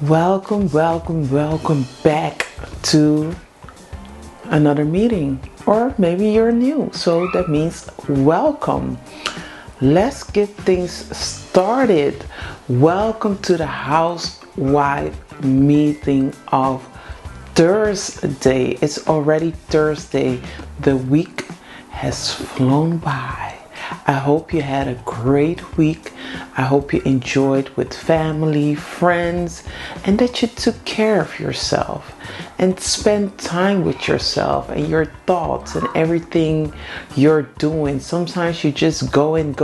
Welcome back to another meeting. Or maybe you're new, so that means welcome. Let's get things started. Welcome to the housewife meeting of Thursday. It's already Thursday. The week has flown by. I hope you had a great week. I hope you enjoyed with family, friends, and that you took care of yourself and spent time with yourself and your thoughts and everything you're doing. Sometimes you just going.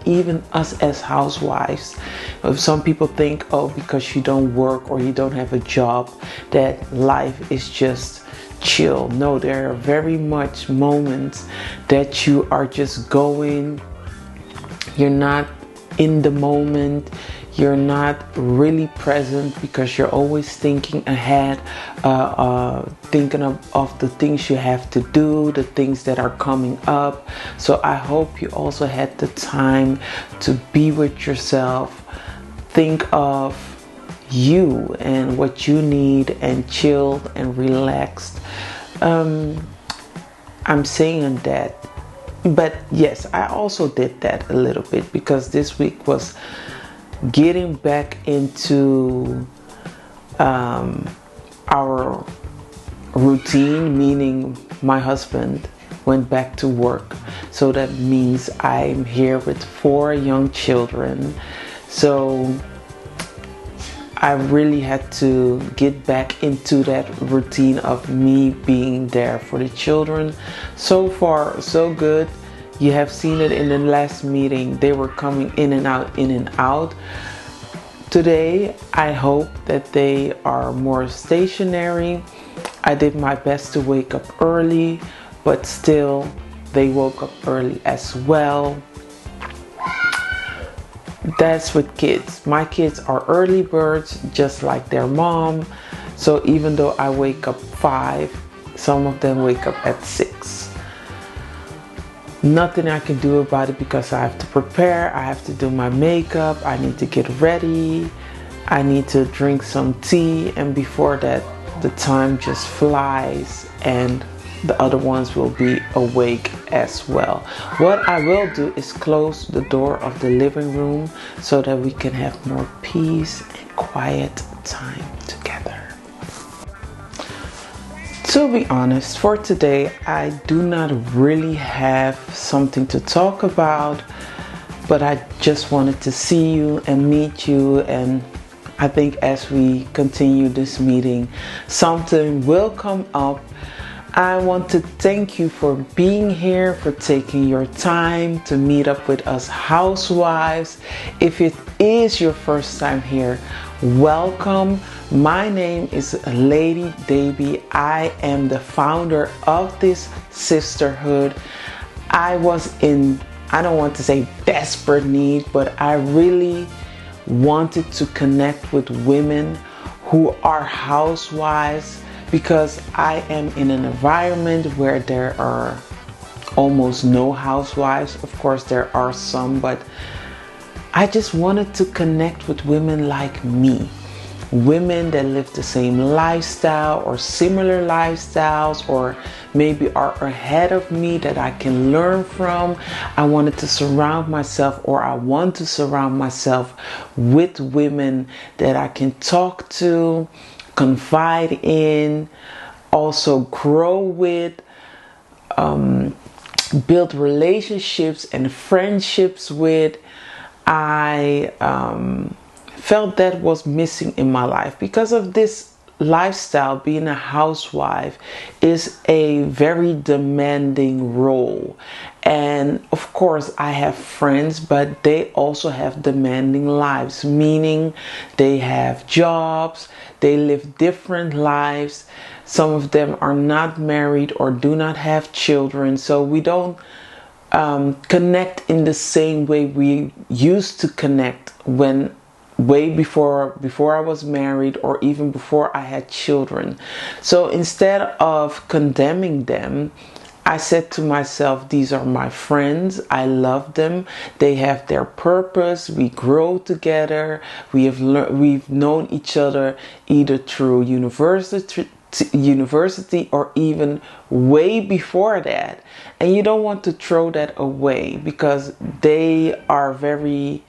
Even us as housewives, some people think, oh, because you don't work or you don't have a job, that life is just chill. No, there are very much moments that you are just going. You're not in the moment. You're not really present because you're always thinking ahead, thinking of the things you have to do, the things that are coming up. So I hope you also had the time to be with yourself, think of you and what you need, and chilled and relaxed. I'm saying that, but yes, I also did that a little bit because this week was getting back into our routine, meaning my husband went back to work. So that means I'm here with 4 young children. So I really had to get back into that routine of me being there for the children. So far, so good. You have seen it in the last meeting. They were coming in and out. Today, I hope that they are more stationary. I did my best to wake up early, but still, they woke up early as well. That's with kids. My kids are early birds, just like their mom. So even though I wake up 5, some of them wake up at 6. Nothing I can do about it because I have to prepare. I have to do my makeup. I need to get ready. I need to drink some tea. And before that, the time just flies and the other ones will be awake as well. What I will do is close the door of the living room so that we can have more peace and quiet time together. To be honest, for today, I do not really have something to talk about, but I just wanted to see you and meet you, and I think as we continue this meeting, something will come up. I want to thank you for being here, for taking your time to meet up with us housewives. If it is your first time here, welcome. My name is Lady Davy. I am the founder of this sisterhood. I was in, I don't want to say desperate need, but I really wanted to connect with women who are housewives, because I am in an environment where there are almost no housewives. Of course, there are some, but I just wanted to connect with women like me. Women that live the same lifestyle or similar lifestyles, or maybe are ahead of me that I can learn from. I wanted to surround myself, or I want to surround myself with women that I can talk to, confide in, also grow with, build relationships and friendships with. I felt that was missing in my life because of this lifestyle. Being a housewife is a very demanding role, and of course I have friends, but they also have demanding lives, meaning they have jobs, they live different lives. Some of them are not married or do not have children, so we don't connect in the same way we used to connect when way before I was married, or even before I had children. So instead of condemning them, I said to myself, these are my friends. I love them. They have their purpose. We grow together. We've known each other either through university or even way before that. And you don't want to throw that away because they are very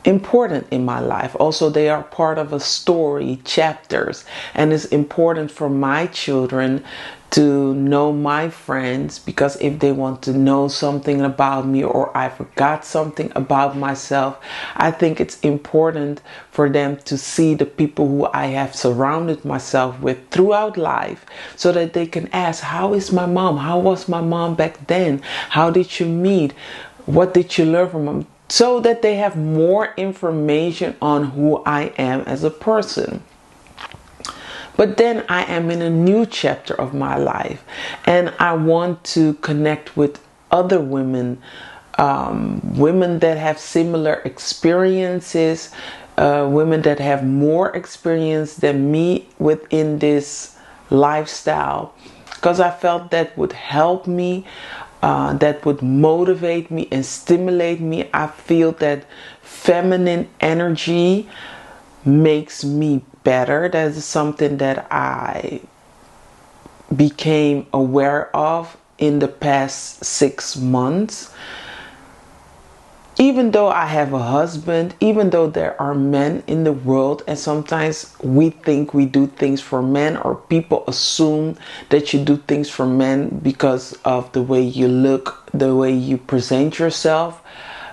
important in my life. Also, they are part of a story, chapters, and it's important for my children to know my friends, because if they want to know something about me or I forgot something about myself, I think it's important for them to see the people who I have surrounded myself with throughout life, so that they can ask, how is my mom? How was my mom back then? How did you meet? What did you learn from them? So that they have more information on who I am as a person. But then I am in a new chapter of my life, and I want to connect with other women, women that have similar experiences, women that have more experience than me within this lifestyle, because I felt that would help me. That would motivate me and stimulate me. I feel that feminine energy makes me better. That is something that I became aware of in the past 6 months. Even though I have a husband, even though there are men in the world, and sometimes we think we do things for men, or people assume that you do things for men because of the way you look, the way you present yourself.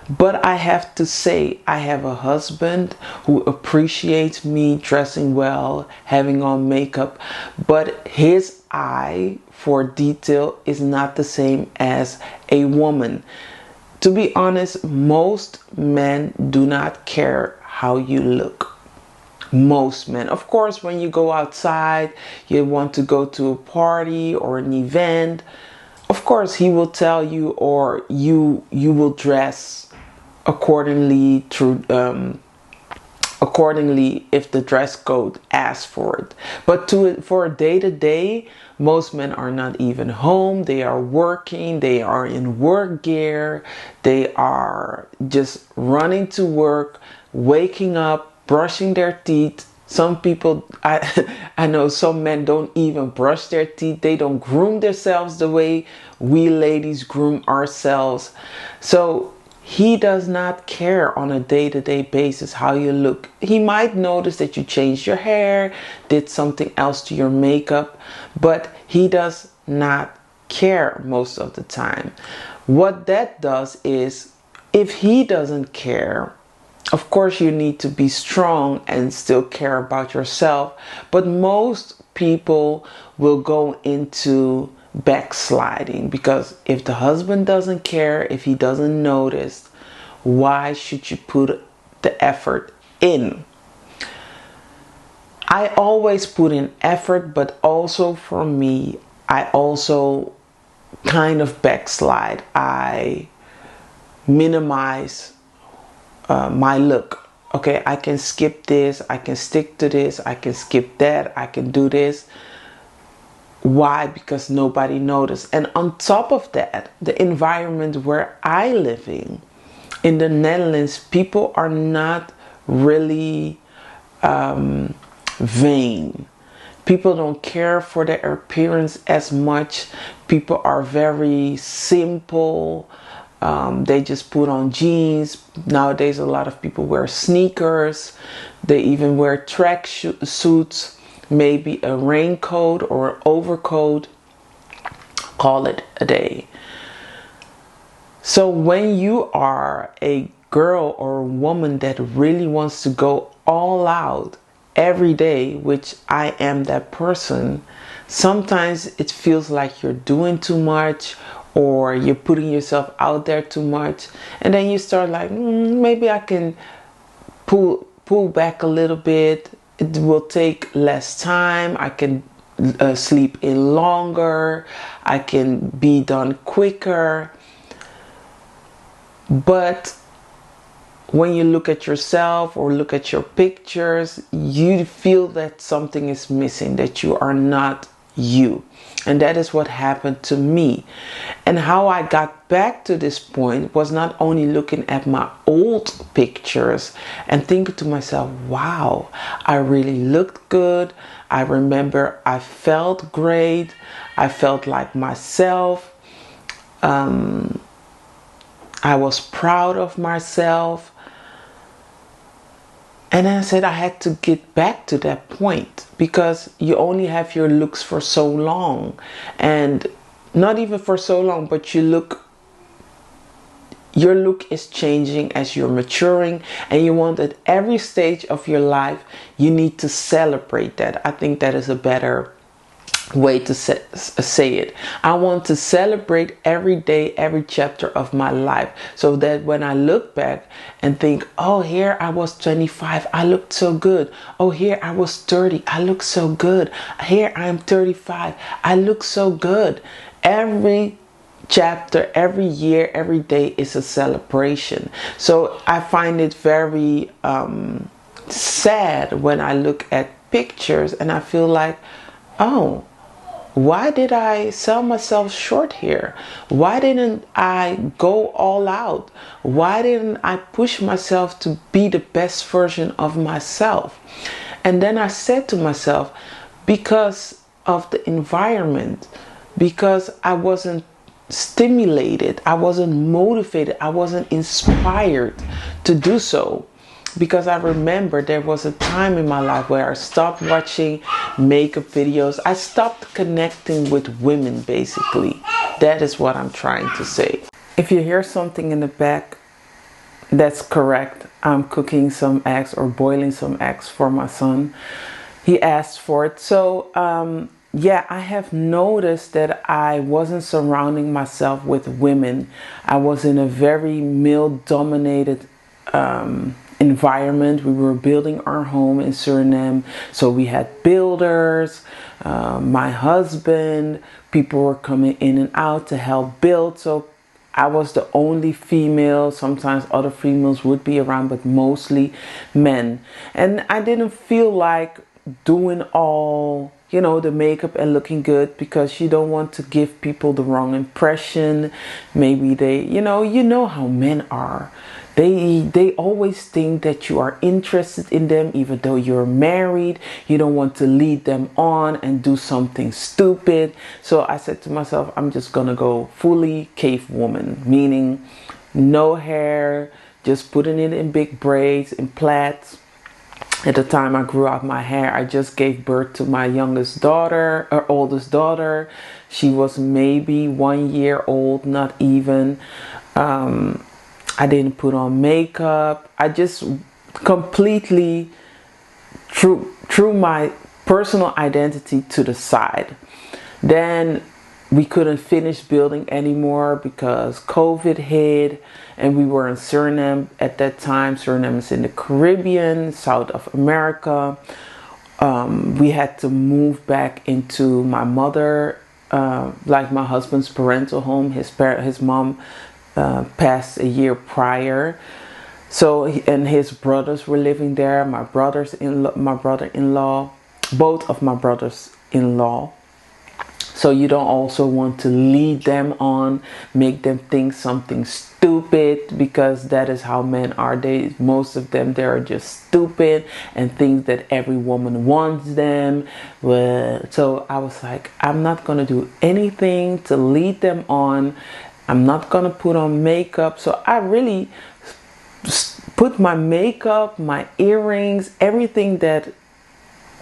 But I have to say, I have a husband who appreciates me dressing well, having on makeup, but his eye for detail is not the same as a woman. To be honest, most men do not care how you look. Most men. Of course, when you go outside, you want to go to a party or an event, of course he will tell you, or you will dress accordingly accordingly if the dress code asks for it. But for a day-to-day, most men are not even home. They are working. They are in work gear. They are just running to work, waking up, brushing their teeth. Some people, I know some men don't even brush their teeth. They don't groom themselves the way we ladies groom ourselves. So he does not care on a day-to-day basis how you look. He might notice that you changed your hair, did something else to your makeup, but he does not care most of the time. What that does is, if he doesn't care, of course you need to be strong and still care about yourself. But most people will go into backsliding, because if the husband doesn't care, if he doesn't notice, why should you put the effort in? I always put in effort, but also for me, I also kind of backslide. I minimize my look. Okay, I can skip this, I can stick to this, I can skip that, I can do this. Why? Because nobody noticed. And on top of that, the environment where I live in the Netherlands, people are not really vain. People don't care for their appearance as much. People are very simple. They just put on jeans. Nowadays, a lot of people wear sneakers. They even wear track suits. Maybe a raincoat or an overcoat. Call it a day. So when you are a girl or a woman that really wants to go all out every day, which I am that person, sometimes it feels like you're doing too much, or you're putting yourself out there too much, and then you start like, maybe I can pull back a little bit. It will take less time. I can sleep in longer. I can be done quicker. But when you look at yourself or look at your pictures, you feel that something is missing, that you are not you. And that is what happened to me. And how I got back to this point was not only looking at my old pictures and thinking to myself, wow, I really looked good. I remember I felt great. I felt like myself. I was proud of myself. And then I said I had to get back to that point, because you only have your looks for so long, and not even for so long, but your look is changing as you're maturing, and you want at every stage of your life, you need to celebrate that. I think that is a better way to say it. I want to celebrate every day, every chapter of my life, so that when I look back and think, oh, here I was 25, I looked so good. Oh, here I was 30, I look so good. Here I am 35, I look so good. Every chapter, every year, every day is a celebration. So I find it very sad when I look at pictures and I feel like, oh, why did I sell myself short here? Why didn't I go all out? Why didn't I push myself to be the best version of myself? And then I said to myself, because of the environment, because I wasn't stimulated, I wasn't motivated, I wasn't inspired to do so. Because I remember there was a time in my life where I stopped watching makeup videos. I stopped connecting with women, basically. That is what I'm trying to say. If you hear something in the back, that's correct. I'm cooking some eggs, or boiling some eggs for my son. He asked for it. So, yeah, I have noticed that I wasn't surrounding myself with women. I was in a very male-dominated environment. We were building our home in Suriname, so we had builders, my husband, people were coming in and out to help build. So I was the only female. Sometimes other females would be around, but mostly men. And I didn't feel like doing all, you know, the makeup and looking good, because you don't want to give people the wrong impression. Maybe they, you know how men are. They always think that you are interested in them, even though you're married. You don't want to lead them on and do something stupid. So I said to myself, I'm just gonna go fully cave woman, meaning no hair, just putting it in big braids, in plaits. At the time I grew out my hair, I just gave birth to my youngest daughter, or oldest daughter. She was maybe 1 year old, not even. I didn't put on makeup. I just completely threw my personal identity to the side. Then we couldn't finish building anymore because COVID hit, and we were in Suriname at that time. Suriname is in the Caribbean, South of America. We had to move back into my mother, like my husband's parental home. His mom passed a year prior, so and his brothers were living there. My brother-in-law, both of my brothers-in-law. So you don't also want to lead them on, make them think something stupid, because that is how men are. Most of them, they are just stupid and think that every woman wants them. So I was like, I'm not gonna do anything to lead them on. I'm not gonna put on makeup. So I really put my makeup, my earrings, everything that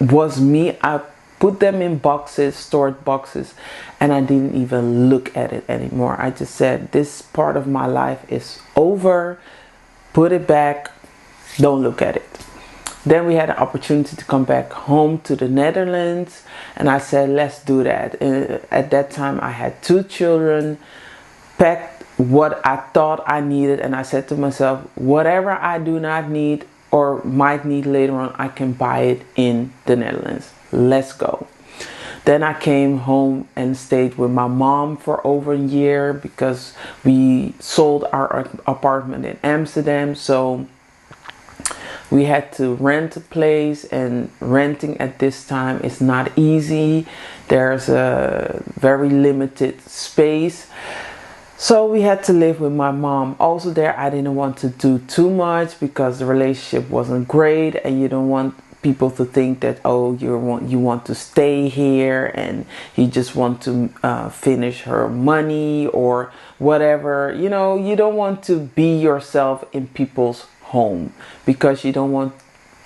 was me, I put them in boxes, stored boxes, and I didn't even look at it anymore. I just said, this part of my life is over, put it back, don't look at it. Then we had an opportunity to come back home to the Netherlands, and I said, let's do that. At that time I had 2 children, packed what I thought I needed, and I said to myself, whatever I do not need or might need later on, I can buy it in the Netherlands. Let's go. Then I came home and stayed with my mom for over a year, because we sold our apartment in Amsterdam. So We had to rent a place, and renting at this time is not easy. There's a very limited space. So we had to live with my mom. Also there, I didn't want to do too much because the relationship wasn't great, and you don't want people to think that, oh, you want to stay here and you just want to finish her money or whatever. You know, you don't want to be yourself in people's home because you don't want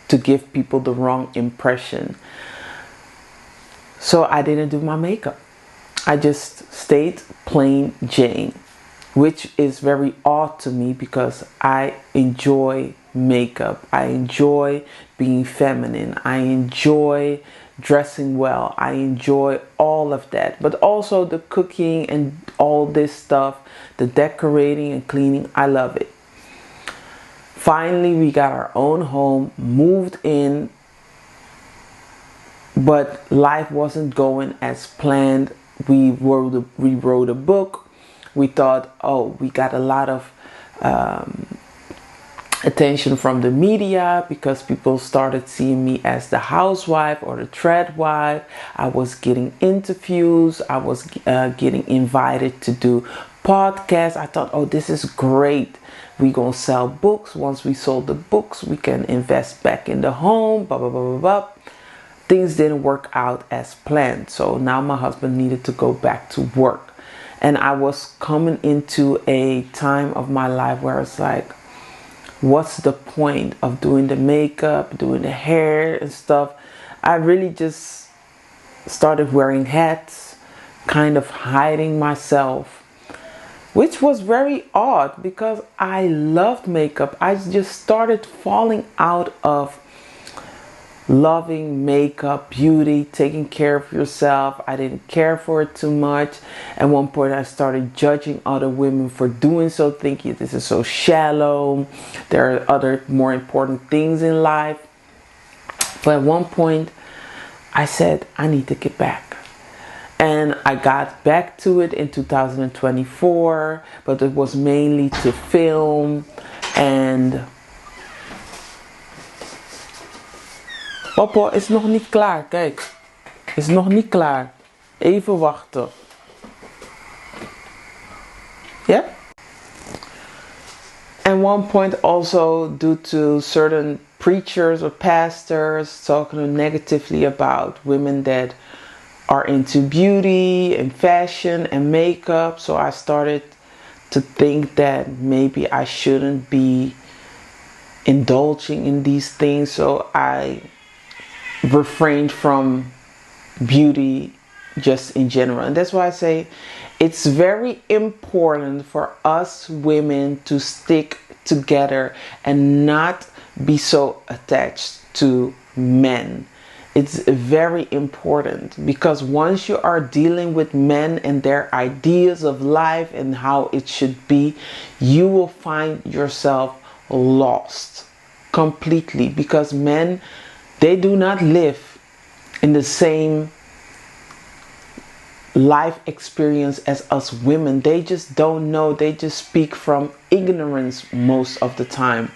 to give people the wrong impression. So I didn't do my makeup. I just stayed plain Jane, which is very odd to me because I enjoy makeup. I enjoy being feminine. I enjoy dressing well. I enjoy all of that. But also the cooking and all this stuff, the decorating and cleaning, I love it. Finally, we got our own home, moved in, but life wasn't going as planned. We wrote a book. We thought, oh, we got a lot of attention from the media because people started seeing me as the housewife or the thread wife. I was getting interviews. I was getting invited to do podcasts. I thought, oh, this is great. We're going to sell books. Once we sold the books, we can invest back in the home, blah, blah, blah, blah, blah. Things didn't work out as planned. So now my husband needed to go back to work. And I was coming into a time of my life where it's like, what's the point of doing the makeup, doing the hair and stuff? I really just started wearing hats, kind of hiding myself, which was very odd because I loved makeup. I just started falling out of loving makeup, beauty, taking care of yourself. I didn't care for it too much. At one point I started judging other women for doing so, thinking this is so shallow. There are other more important things in life. But at one point I said, I need to get back. And I got back to it in 2024, but it was mainly to film. And Papa, is nog niet klaar, kijk. Is nog niet klaar. Even wachten. Yeah? And one point also, due to certain preachers or pastors talking negatively about women that are into beauty and fashion and makeup. So I started to think that maybe I shouldn't be indulging in these things. So I refrained from beauty just in general. And that's why I say it's very important for us women to stick together and not be so attached to men. It's very important because once you are dealing with men and their ideas of life and how it should be, you will find yourself lost completely, because men, they do not live in the same life experience as us women. They just don't know. They just speak from ignorance most of the time.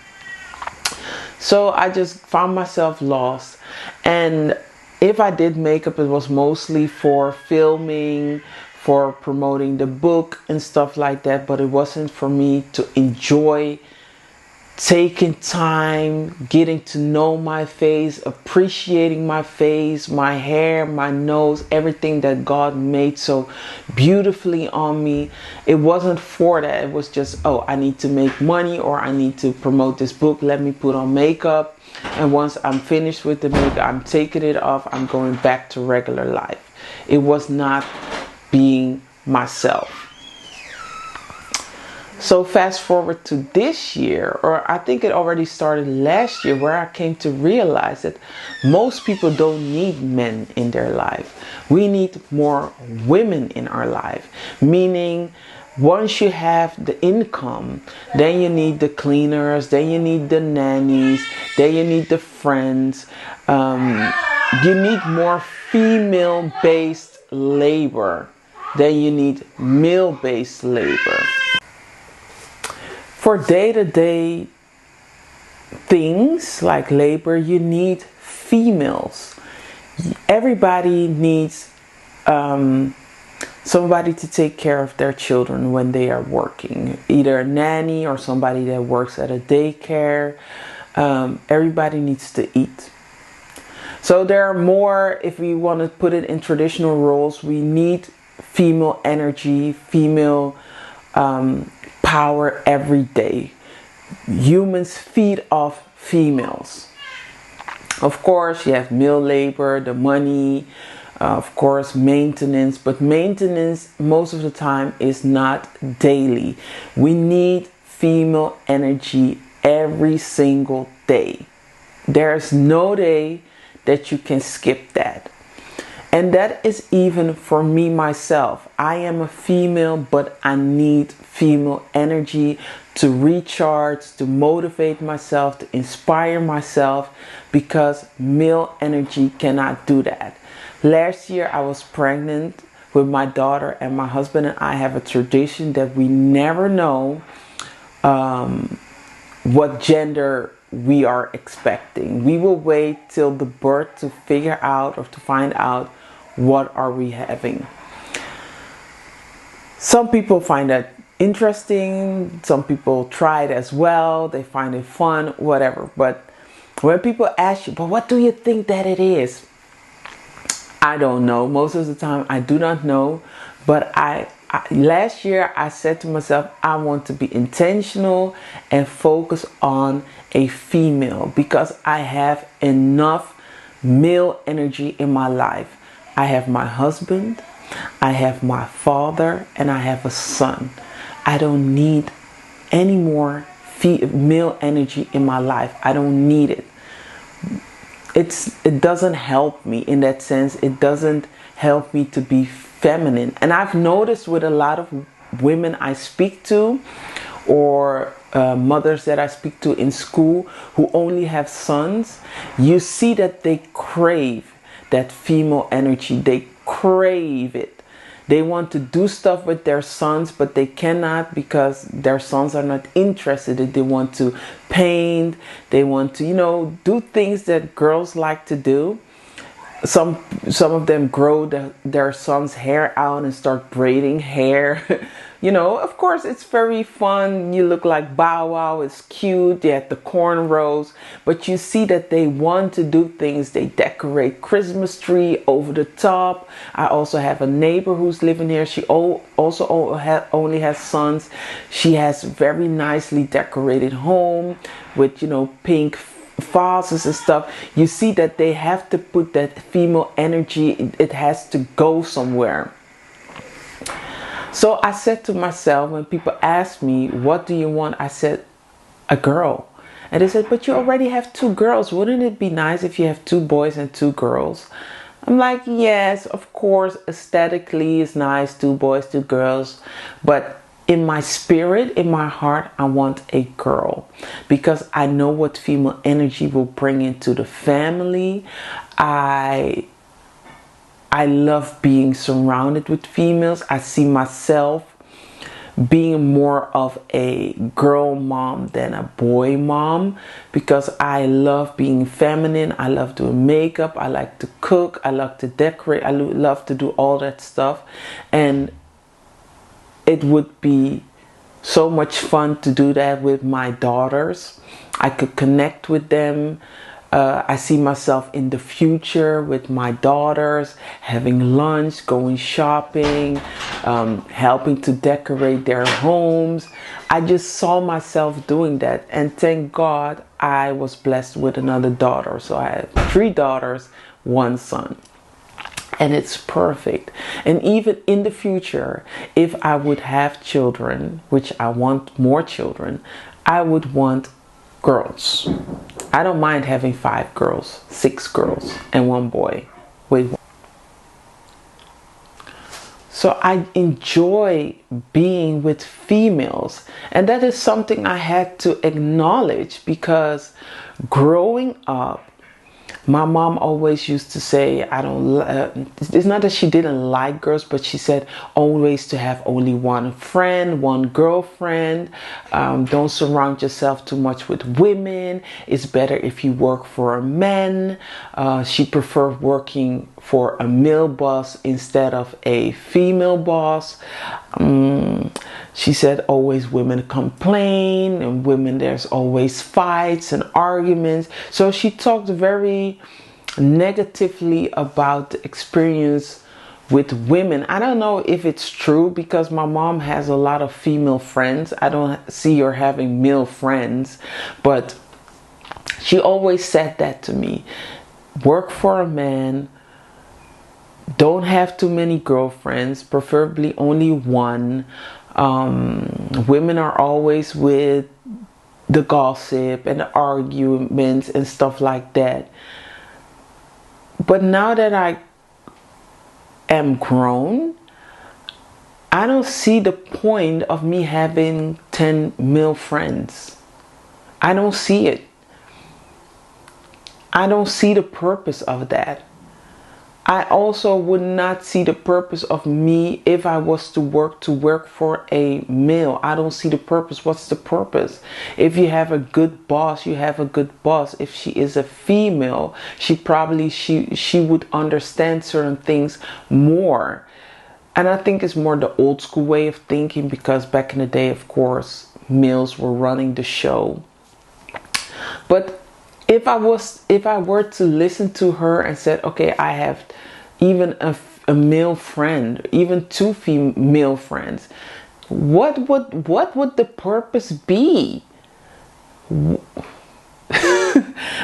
So I just found myself lost. And if I did makeup, it was mostly for filming, for promoting the book and stuff like that. But it wasn't for me to enjoy taking time, getting to know my face, appreciating my face, my hair, my nose, everything that God made so beautifully on me. It wasn't for that. It was just, oh, I need to make money, or I need to promote this book. Let me put on makeup. And once I'm finished with the makeup, I'm taking it off. I'm going back to regular life. It was not being myself. So fast forward to this year, or I think it already started last year, where I came to realize that most people don't need men in their life. We need more women in our life. Meaning, once you have the income, then you need the cleaners, then you need the nannies, then you need the friends. You need more female-based labor than you need male-based labor. For day-to-day things like labor, you need females. Everybody needs somebody to take care of their children when they are working, either a nanny or somebody that works at a daycare. Everybody needs to eat. So there are more, if we want to put it in traditional roles, we need female energy, female power every day. Humans feed off females. Of course, you have male labor, the money, of course, maintenance. But maintenance, most of the time, is not daily. We need female energy every single day. There's no day that you can skip that. And that is even for me myself. I am a female, but I need female energy to recharge, to motivate myself, to inspire myself, because male energy cannot do that. Last year I was pregnant with my daughter, and my husband and I have a tradition that we never know what gender we are expecting. We will wait till the birth to figure out, or to find out, what are we having. Some people find that interesting. Some people try it as well. They find it fun, whatever. But when people ask you, but what do you think that it is? I don't know. Most of the time I do not know. But last year I said to myself, I want to be intentional and focus on a female, because I have enough male energy in my life. I have my husband, I have my father, and I have a son. I don't need any more male energy in my life. I don't need it. It doesn't help me in that sense. It doesn't help me to be feminine. And I've noticed with a lot of women I speak to, or mothers that I speak to in school who only have sons, you see that they crave that female energy. They crave it. They want to do stuff with their sons, but they cannot because their sons are not interested. They want to paint. They want to, do things that girls like to do. Some of them grow their son's hair out and start braiding hair. Of course, it's very fun. You look like Bow Wow. It's cute. They have the cornrows. But you see that they want to do things. They decorate Christmas tree over the top. I also have a neighbor who's living here. She also only has sons. She has very nicely decorated home with, pink vases and stuff. You see that they have to put that female energy. It has to go somewhere. So I said to myself, when people ask me, what do you want? I said, a girl. And they said, but you already have 2 girls. Wouldn't it be nice if you have 2 boys and 2 girls? I'm like, yes, of course, aesthetically it's nice, 2 boys, 2 girls. But in my spirit, in my heart, I want a girl, because I know what female energy will bring into the family. I love being surrounded with females. I see myself being more of a girl mom than a boy mom, because I love being feminine. I love doing makeup. I like to cook. I love to decorate. I love to do all that stuff. And it would be so much fun to do that with my daughters. I could connect with them. I see myself in the future with my daughters, having lunch, going shopping, helping to decorate their homes. I just saw myself doing that. And thank God I was blessed with another daughter. So I have 3 daughters, 1 son. And it's perfect. And even in the future, if I would have children, which I want more children, I would want girls. I don't mind having 5 girls, 6 girls, and 1 boy. So I enjoy being with females. And that is something I had to acknowledge, because growing up, My mom always used to say, I don't, it's not that she didn't like girls, but she said always to have only one friend, one girlfriend. Don't surround yourself too much with women. It's better if you work for a man. She preferred working for a male boss instead of a female boss. She said always women complain, and women, there's always fights and arguments. So she talked very negatively about the experience with women. I don't know if it's true, because my mom has a lot of female friends. I don't see her having male friends, but she always said that to me. Work for a man. Don't have too many girlfriends, preferably only one. Women are always with the gossip and the arguments and stuff like that. But now that I am grown, I don't see the point of me having 10 male friends. I don't see it. I don't see the purpose of that. I also would not see the purpose of me if I was to work for a male. I don't see the purpose. What's the purpose? If you have a good boss, you have a good boss. If she is a female, she would understand certain things more. And I think it's more the old school way of thinking, because back in the day, of course, males were running the show. But if I were to listen to her and said, okay, I have even a male friend, even two female friends, what would the purpose be?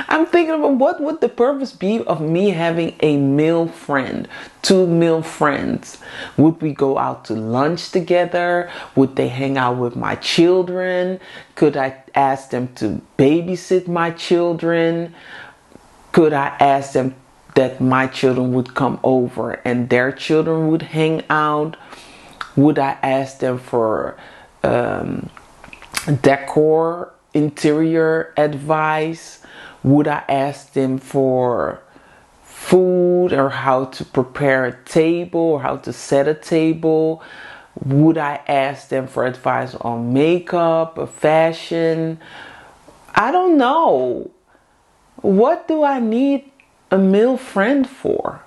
I'm thinking about what would the purpose be of me having a male friend, two male friends. Would we go out to lunch together? Would they hang out with my children? Could I ask them to babysit my children? Could I ask them that my children would come over and their children would hang out? Would I ask them for decor, interior advice? Would I ask them for food, or how to prepare a table, or how to set a table? Would I ask them for advice on makeup or fashion? I don't know. What do I need a male friend for?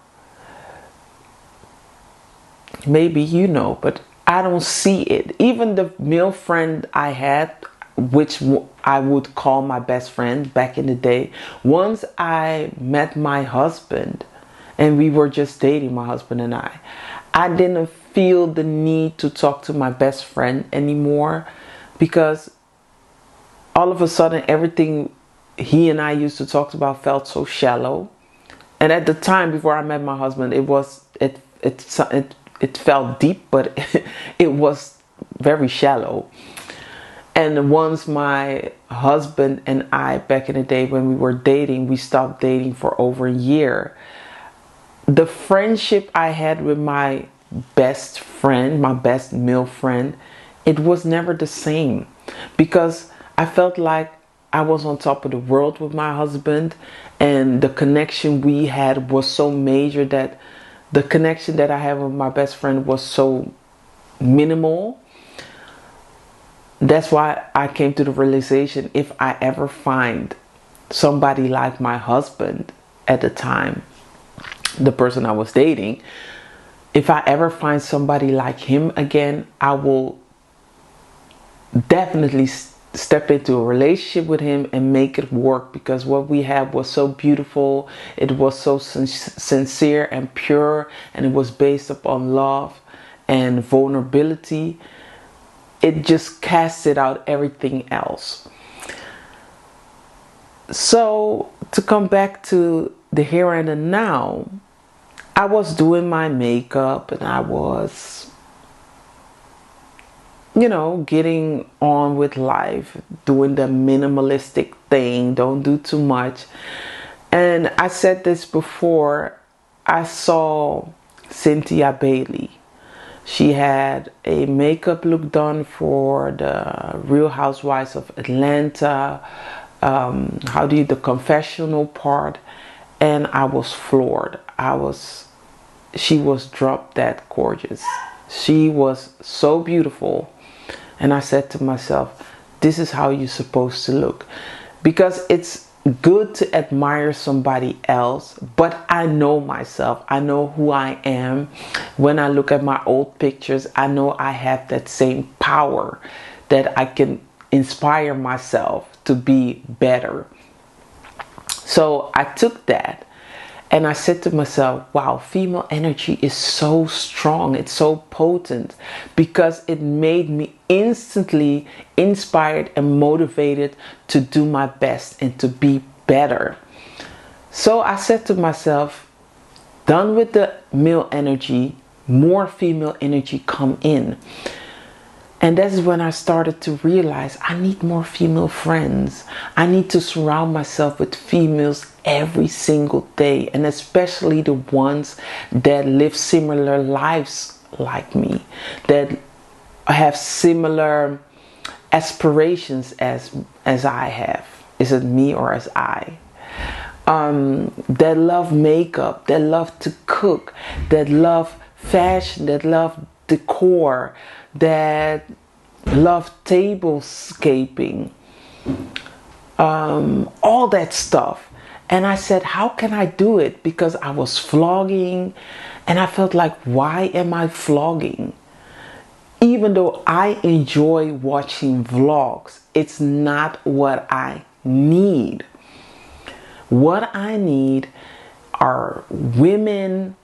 Maybe you know, but I don't see it. Even the male friend I had, which I would call my best friend back in the day, once I met my husband and we were just dating, my husband and I didn't feel the need to talk to my best friend anymore, because all of a sudden everything he and I used to talk about felt so shallow. And at the time before I met my husband, it felt deep, but it was very shallow. And once my husband and I, back in the day when we were dating, we stopped dating for over a year. The friendship I had with my best friend, my best male friend, it was never the same, because I felt like I was on top of the world with my husband, and the connection we had was so major that the connection that I have with my best friend was so minimal. That's why I came to the realization, if I ever find somebody like my husband at the time, the person I was dating, if I ever find somebody like him again, I will definitely step into a relationship with him and make it work, because what we had was so beautiful. It was so sincere and pure, and it was based upon love and vulnerability. It just casted out everything else. So to come back to the here and the now, I was doing my makeup and I was, getting on with life, doing the minimalistic thing, don't do too much. And I said this before, I saw Cynthia Bailey. She had a makeup look done for the Real Housewives of Atlanta, the confessional part. and I was floored. She was drop dead gorgeous. She was so beautiful. And I said to myself, this is how you're supposed to look. Because it's good to admire somebody else, but I know myself. I know who I am. When I look at my old pictures, I know I have that same power, that I can inspire myself to be better. So I took that and I said to myself, wow, female energy is so strong. It's so potent, because it made me instantly inspired and motivated to do my best and to be better. So I said to myself, done with the male energy, more female energy come in. And that's when I started to realize I need more female friends. I need to surround myself with females every single day, and especially the ones that live similar lives like me, that have similar aspirations as I have. Is it me or as I? That love makeup, that love to cook, that love fashion, that love decor, that love tablescaping, all that stuff. And I said, how can I do it? Because I was vlogging and I felt like, why am I vlogging? Even though I enjoy watching vlogs, it's not what I need. What I need are women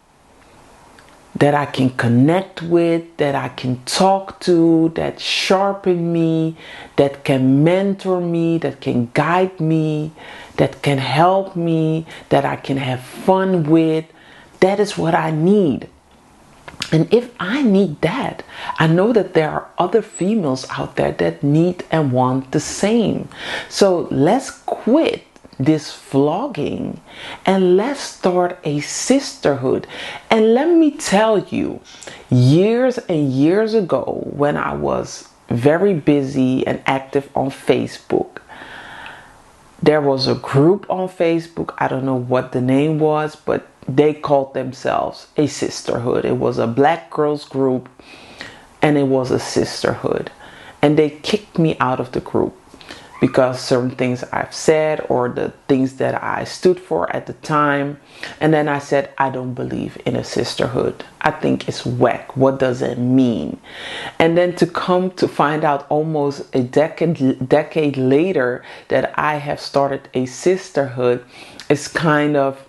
that I can connect with, that I can talk to, that sharpen me, that can mentor me, that can guide me, that can help me, that I can have fun with. That is what I need. And if I need that, I know that there are other females out there that need and want the same. So let's quit this vlogging and let's start a sisterhood. And let me tell you, years and years ago, when I was very busy and active on Facebook, there was a group on Facebook. I don't know what the name was, but they called themselves a sisterhood. It was a black girls group and it was a sisterhood. And they kicked me out of the group because certain things I've said or the things that I stood for at the time. And then I said, I don't believe in a sisterhood. I think it's whack. What does it mean? And then to come to find out almost a decade later that I have started a sisterhood is kind of,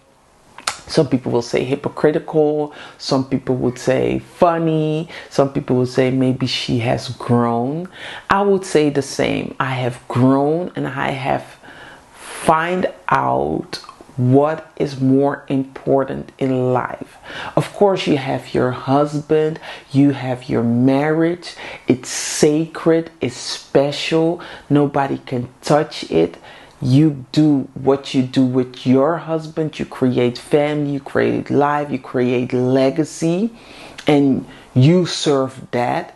some people will say hypocritical, some people would say funny, some people would say maybe she has grown. I would say the same. I have grown and I have find out what is more important in life. Of course, you have your husband, you have your marriage. It's sacred, it's special. Nobody can touch it. You do what you do with your husband. You create family, you create life, you create legacy, and you serve that.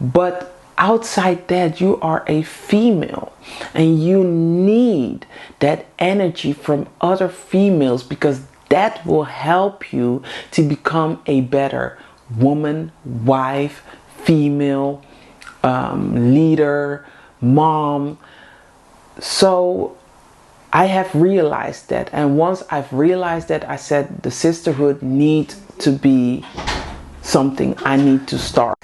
But outside that, you are a female and you need that energy from other females, because that will help you to become a better woman, wife, female, leader, mom. So I have realized that, and once I've realized that, I said the sisterhood needs to be something I need to start.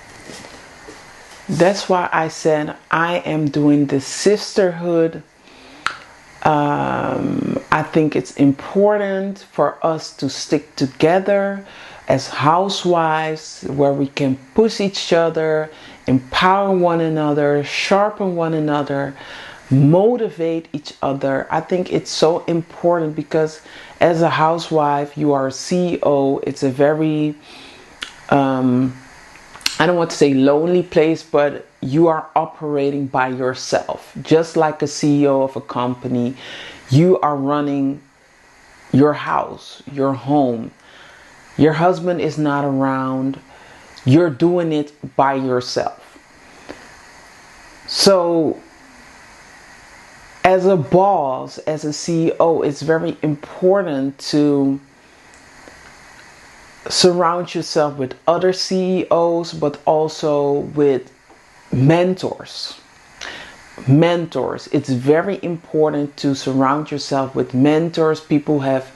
That's why I said I am doing the sisterhood. I think it's important for us to stick together as housewives, where we can push each other, empower one another, sharpen one another, motivate each other. I think it's so important because as a housewife, you are a CEO. It's a very, I don't want to say lonely place, but you are operating by yourself. Just like a CEO of a company, you are running your house, your home. Your husband is not around. You're doing it by yourself. So as a boss, as a CEO, it's very important to surround yourself with other CEOs, but also with mentors. It's very important to surround yourself with mentors, people who have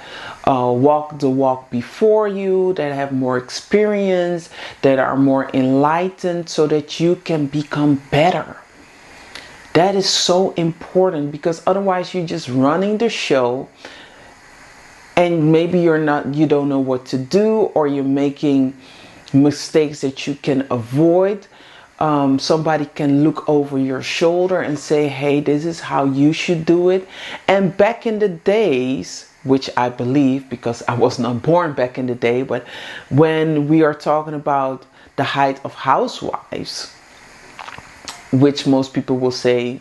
walked the walk before you, that have more experience, that are more enlightened, so that you can become better. That is so important, because otherwise you're just running the show, and maybe you don't know what to do, or you're making mistakes that you can avoid. Somebody can look over your shoulder and say, hey, this is how you should do it. And back in the days, which I believe, because I was not born back in the day, but when we are talking about the height of housewives, which most people will say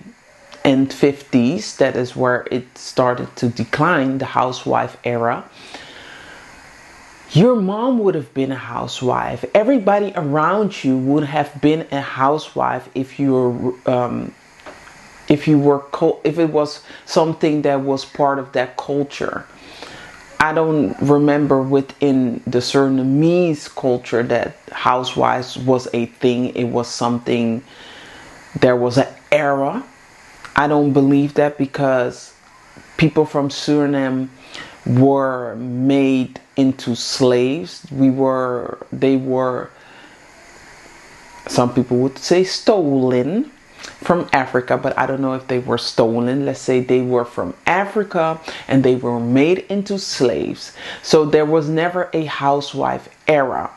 in 50s, that is where it started to decline, the housewife era. Your mom would have been a housewife. Everybody around you would have been a housewife if it was something that was part of that culture. I don't remember within the Surinamese culture that housewives was a thing. It was something, there was an era. I don't believe that, because people from Suriname were made into slaves. They were, some people would say, stolen from Africa, but I don't know if they were stolen. Let's say they were from Africa and they were made into slaves. So there was never a housewife era.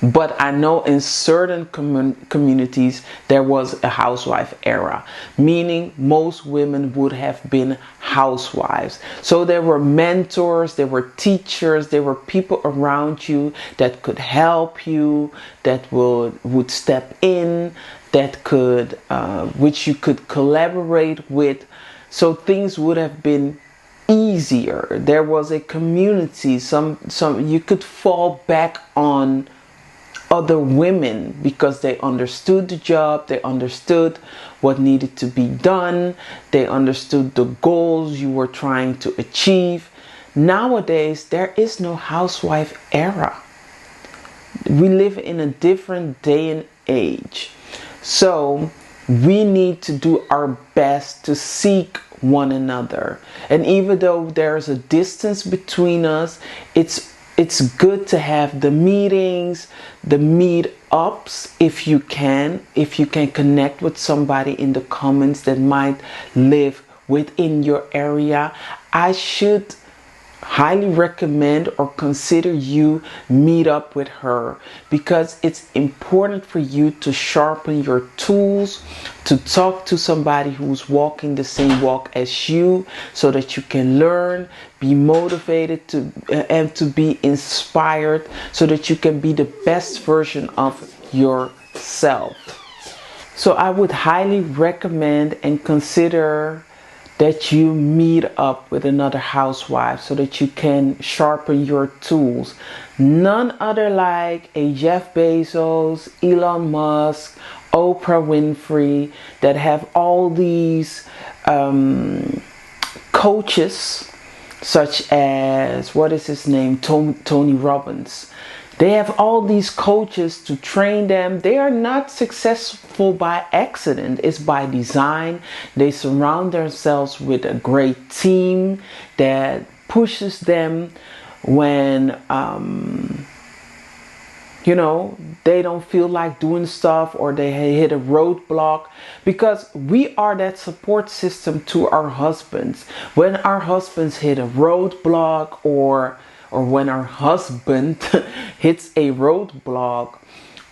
But I know in certain communities there was a housewife era, meaning most women would have been housewives. So there were mentors, there were teachers, there were people around you that could help you, that would step in, that could, which you could collaborate with. So things would have been easier. There was a community. Some you could fall back on other women, because they understood the job, they understood what needed to be done, they understood the goals you were trying to achieve. Nowadays, there is no housewife era. We live in a different day and age. So we need to do our best to seek one another. And even though there's a distance between us, it's good to have the meetings, the meetups, if you can connect with somebody in the comments that might live within your area. I should highly recommend or consider you meet up with her, because it's important for you to sharpen your tools, to talk to somebody who's walking the same walk as you, so that you can learn, be motivated and to be inspired, so that you can be the best version of yourself. So I would highly recommend and consider that you meet up with another housewife, so that you can sharpen your tools. None other like a Jeff Bezos, Elon Musk, Oprah Winfrey, that have all these coaches, such as, what is his name, Tony Robbins. They have all these coaches to train them. They are not successful by accident. It's by design. They surround themselves with a great team that pushes them when, they don't feel like doing stuff, or they hit a roadblock, because we are that support system to our husbands. When our husbands hit a roadblock, or when our husband hits a roadblock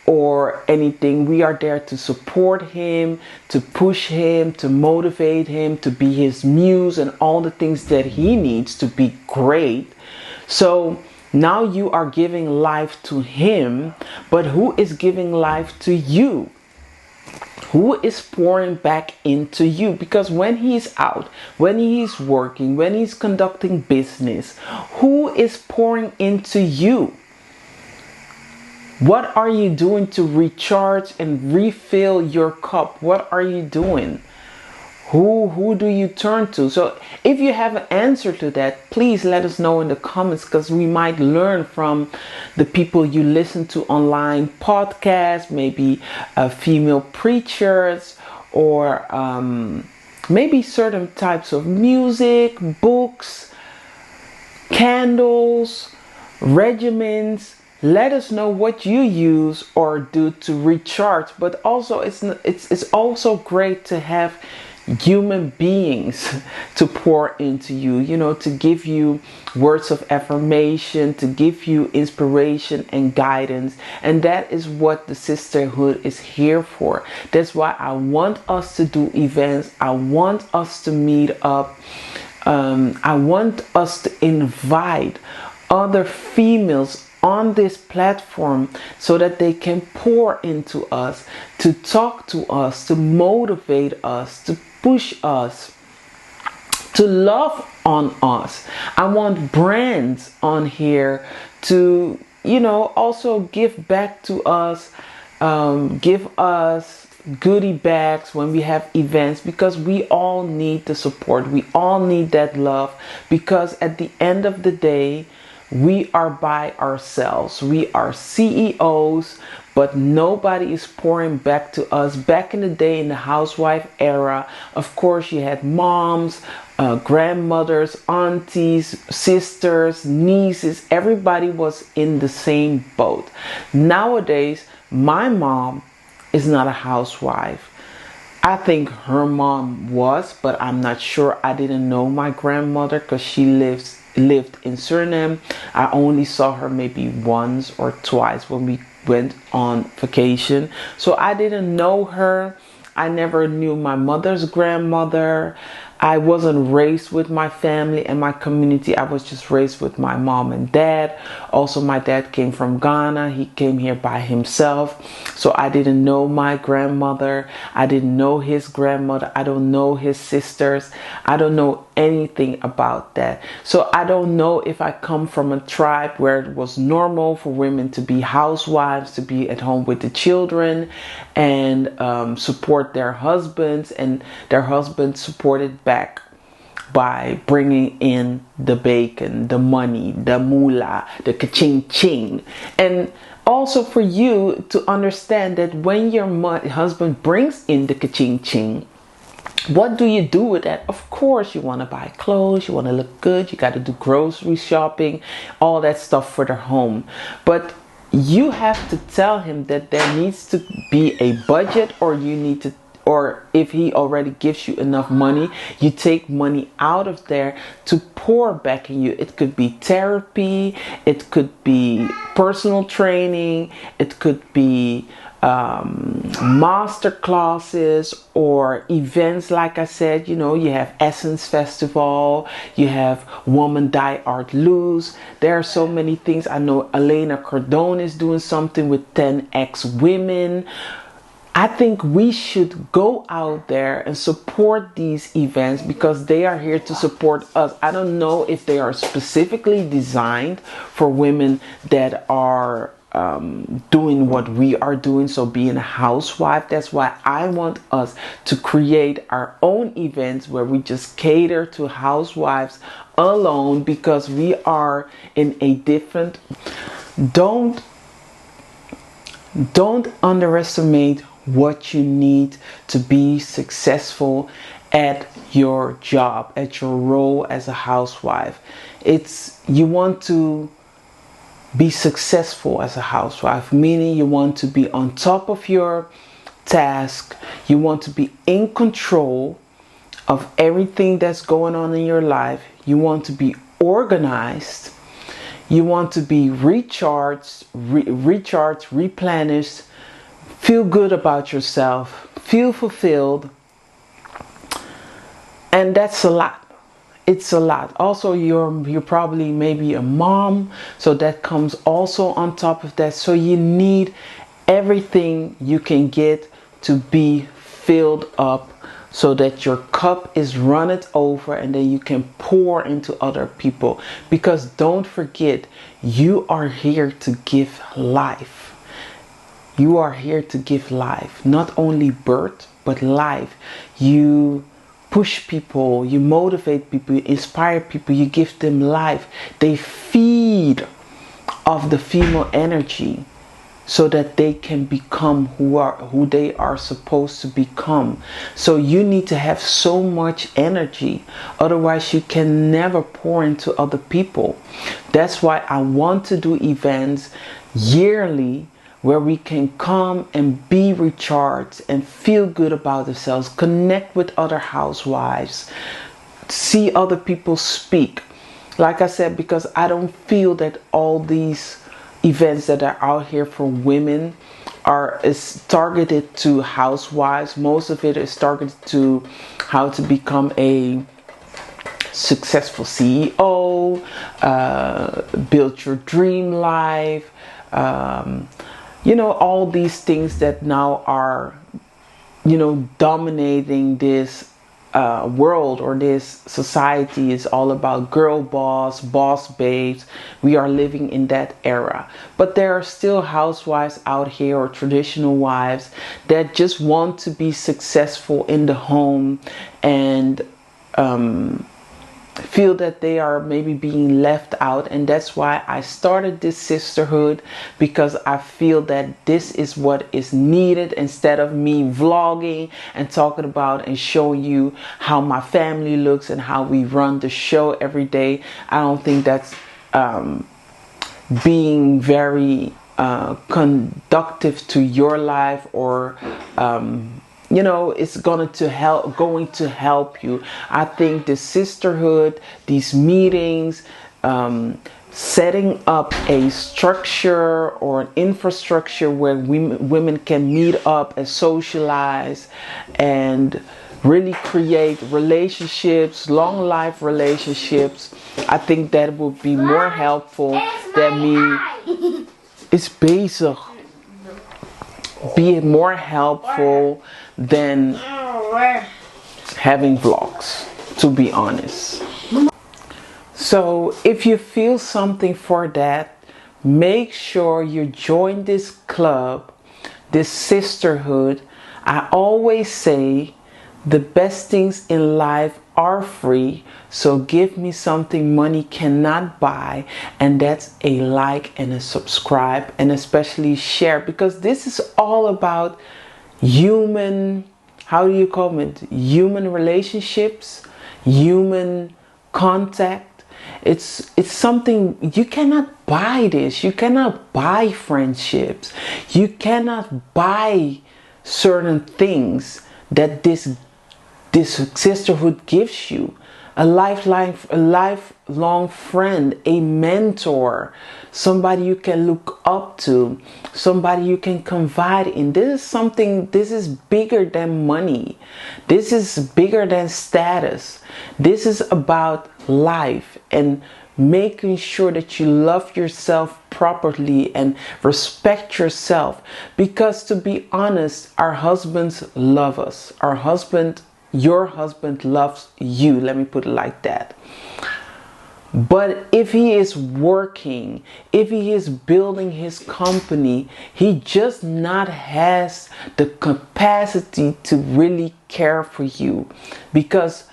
or anything, we are there to support him, to push him, to motivate him, to be his muse, and all the things that he needs to be great. So now you are giving life to him, but who is giving life to you? Who is pouring back into you? Because when he's out, when he's working, when he's conducting business, who is pouring into you? What are you doing to recharge and refill your cup? What are you doing? Who do you turn to? So if you have an answer to that, please let us know in the comments, because we might learn from the people you listen to online podcasts, maybe female preachers, or maybe certain types of music, books, candles, regimens. Let us know what you use or do to recharge. But also it's also great to have human beings to pour into you, to give you words of affirmation, to give you inspiration and guidance. And that is what the sisterhood is here for. That's why I want us to do events. I want us to meet up. I want us to invite other females on this platform so that they can pour into us, to talk to us, to motivate us, to push us, to love on us. I want brands on here to, also give back to us, give us goodie bags when we have events, because we all need the support. We all need that love, because at the end of the day, we are by ourselves. We are CEOs, but nobody is pouring back to us. Back in the day, in the housewife era, of course, you had moms, grandmothers, aunties, sisters, nieces. Everybody was in the same boat. Nowadays, my mom is not a housewife. I think her mom was, but I'm not sure. I didn't know my grandmother because she lived in Suriname. I only saw her maybe once or twice when we went on vacation. So I didn't know her. I never knew my mother's grandmother. I wasn't raised with my family and my community. I was just raised with my mom and dad. Also, my dad came from Ghana. He came here by himself. So I didn't know my grandmother. I didn't know his grandmother. I don't know his sisters. I don't know anything about that. So I don't know if I come from a tribe where it was normal for women to be housewives, to be at home with the children and support their husbands, and their husbands supported back by bringing in the bacon, the money, the moolah, the ka-ching ching. And also for you to understand that when your husband brings in the ka-ching ching, what do you do with that? Of course, you want to buy clothes, you want to look good, you got to do grocery shopping, all that stuff for their home. But you have to tell him that there needs to be a budget, or you need to, or if he already gives you enough money, you take money out of there to pour back in you. It could be therapy, it could be personal training, it could be master classes or events. Like I said, you have Essence Festival, you have Woman Die Art Loose. There are so many things. I know Elena Cardone is doing something with 10x women. I think we should go out there and support these events, because they are here to support us. I don't know if they are specifically designed for women that are doing what we are doing, so being a housewife. That's why I want us to create our own events where we just cater to housewives alone, because we are in a different. Don't underestimate what you need to be successful at your job, at your role as a housewife. You want to be successful as a housewife, meaning you want to be on top of your task. You want to be in control of everything that's going on in your life. You want to be organized. You want to be recharged, replenished, feel good about yourself, feel fulfilled. And that's a lot. It's a lot. Also, you're probably maybe a mom, so that comes also on top of that. So you need everything you can get to be filled up, so that your cup is runneth over, and then you can pour into other people. Because don't forget, you are here to give life. You are here to give life, not only birth, but life. You push people, you motivate people, you inspire people, you give them life. They feed off the female energy so that they can become who they are supposed to become. So you need to have so much energy, otherwise you can never pour into other people. That's why I want to do events yearly where we can come and be recharged and feel good about ourselves, connect with other housewives, see other people speak. Like I said, because I don't feel that all these events that are out here for women is targeted to housewives. Most of it is targeted to how to become a successful CEO, build your dream life, all these things that now are, dominating this world or this society. Is all about girl boss babes. We are living in that era, but there are still housewives out here, or traditional wives, that just want to be successful in the home and feel that they are maybe being left out. And that's why I started this sisterhood, because I feel that this is what is needed. Instead of me vlogging and talking about and showing you how my family looks and how we run the show every day, I don't think that's being very conductive to your life, or it's going to help you. I think the sisterhood, these meetings, setting up a structure or an infrastructure where women can meet up and socialize and really create relationships, long life relationships. I think that would be more helpful than me. It's basic. Be more helpful than having vlogs, to be honest. So if you feel something for that, make sure you join this club, this sisterhood. I always say the best things in life are free, so give me something money cannot buy, and that's a like and a subscribe, and especially share, because this is all about human, human relationships, human contact. It's something you cannot buy. This you cannot buy friendships, you cannot buy certain things that this sisterhood gives you. A lifelong friend, a mentor, somebody you can look up to, somebody you can confide in. This is bigger than money. This is bigger than status. This is about life and making sure that you love yourself properly and respect yourself. Because to be honest, our husbands love us. Your husband loves you, let me put it like that. But if he is working, if he is building his company, he just not has the capacity to really care for you, because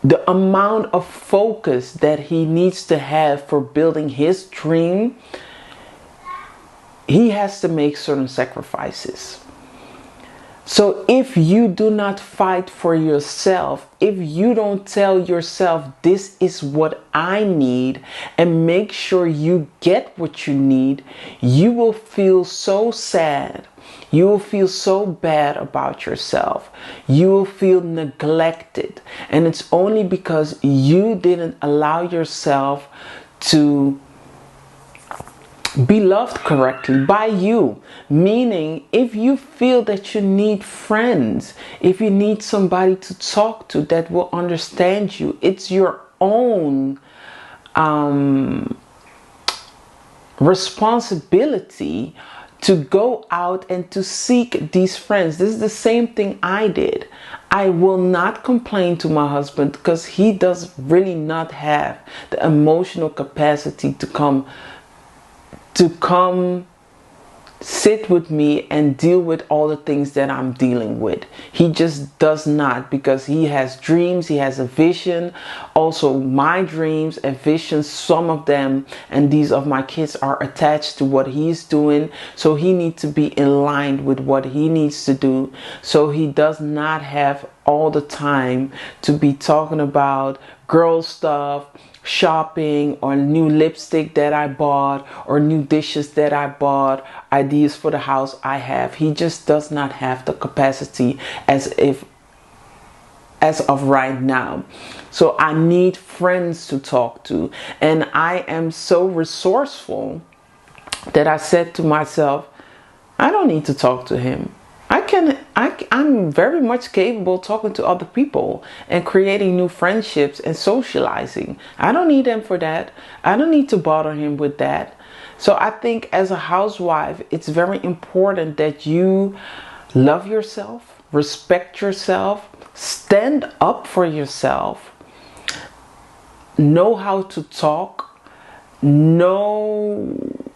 the amount of focus that he needs to have for building his dream, he has to make certain sacrifices. So if you do not fight for yourself, if you don't tell yourself this is what I need, and make sure you get what you need, you will feel so sad. You will feel so bad about yourself. You will feel neglected. And it's only because you didn't allow yourself to be loved correctly by you. Meaning, if you feel that you need friends, if you need somebody to talk to that will understand you, it's your own responsibility to go out and to seek these friends. This is the same thing I did. I will not complain to my husband, because he does really not have the emotional capacity to come sit with me and deal with all the things that I'm dealing with. He just does not, because he has dreams, he has a vision. Also my dreams and visions, some of them and these of my kids are attached to what he's doing, so he needs to be in line with what he needs to do. So he does not have all the time to be talking about girl stuff, shopping, or new lipstick that I bought, or new dishes that I bought, ideas for the house I have. He just does not have the capacity as of right now. So I need friends to talk to, and I am so resourceful that I said to myself, I don't need to talk to him. I'm very much capable talking to other people and creating new friendships and socializing. I don't need him for that. I don't need to bother him with that. So I think as a housewife, it's very important that you love yourself, respect yourself, stand up for yourself, know how to talk, know